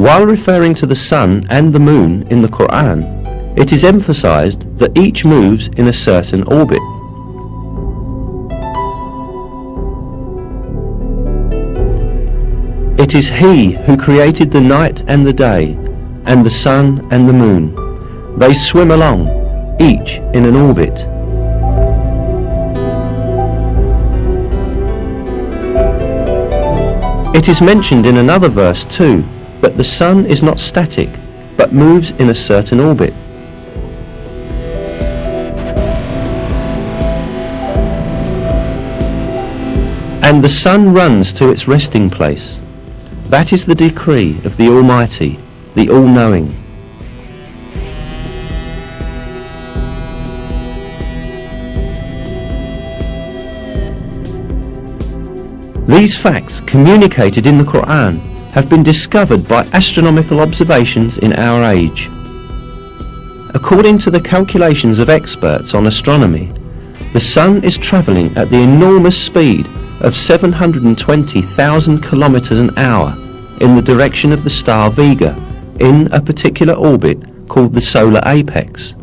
While referring to the sun and the moon in the Quran, it is emphasized that each moves in a certain orbit. It is He who created the night and the day, and the sun and the moon. They swim along, each in an orbit. It is mentioned in another verse too, that the sun is not static, but moves in a certain orbit. And the sun runs to its resting place. That is the decree of the Almighty, the All-Knowing. These facts communicated in the Quran have been discovered by astronomical observations in our age. According to the calculations of experts on astronomy, the sun is travelling at the enormous speed of 720,000 kilometers an hour in the direction of the star Vega in a particular orbit called the solar apex.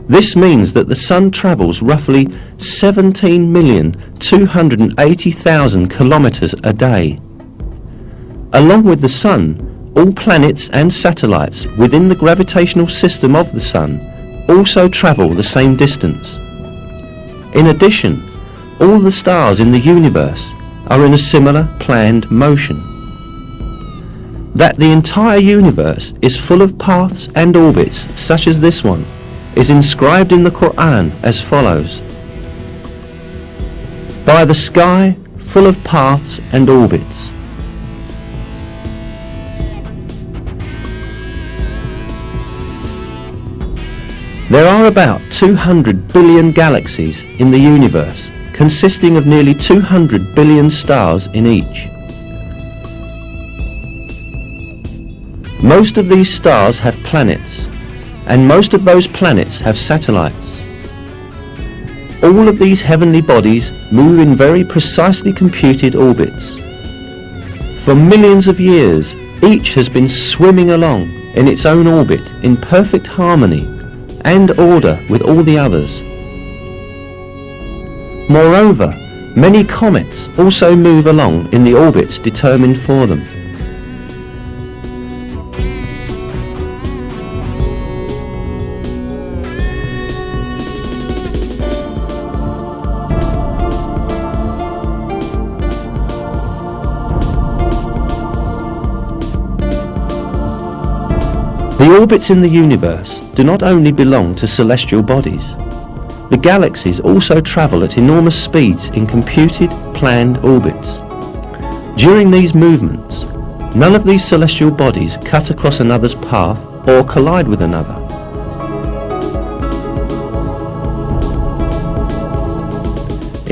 This means that the sun travels roughly 17,280,000 kilometers a day. Along with the sun, all planets and satellites within the gravitational system of the sun also travel the same distance. In addition, all the stars in the universe are in a similar planned motion. That the entire universe is full of paths and orbits such as this one is inscribed in the Quran as follows: by the sky full of paths and orbits. There are about 200 billion galaxies in the universe, consisting of nearly 200 billion stars in each. Most of these stars have planets, and most of those planets have satellites. All of these heavenly bodies move in very precisely computed orbits. For millions of years, each has been swimming along in its own orbit in perfect harmony and order with all the others. Moreover, many comets also move along in the orbits determined for them. The orbits in the universe do not only belong to celestial bodies. The galaxies also travel at enormous speeds in computed, planned orbits. During these movements, none of these celestial bodies cut across another's path or collide with another.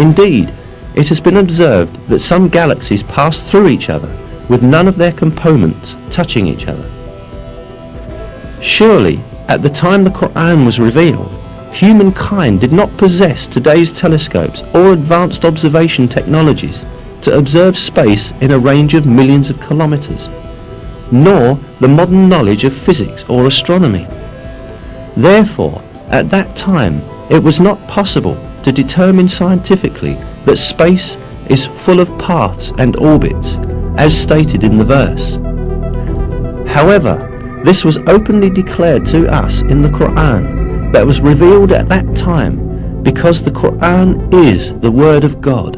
Indeed, it has been observed that some galaxies pass through each other with none of their components touching each other. Surely, at the time the Quran was revealed, humankind did not possess today's telescopes or advanced observation technologies to observe space in a range of millions of kilometers, nor the modern knowledge of physics or astronomy. Therefore, at that time, it was not possible to determine scientifically that space is full of paths and orbits, as stated in the verse. However, this was openly declared to us in the Quran that was revealed at that time, because the Quran is the Word of God.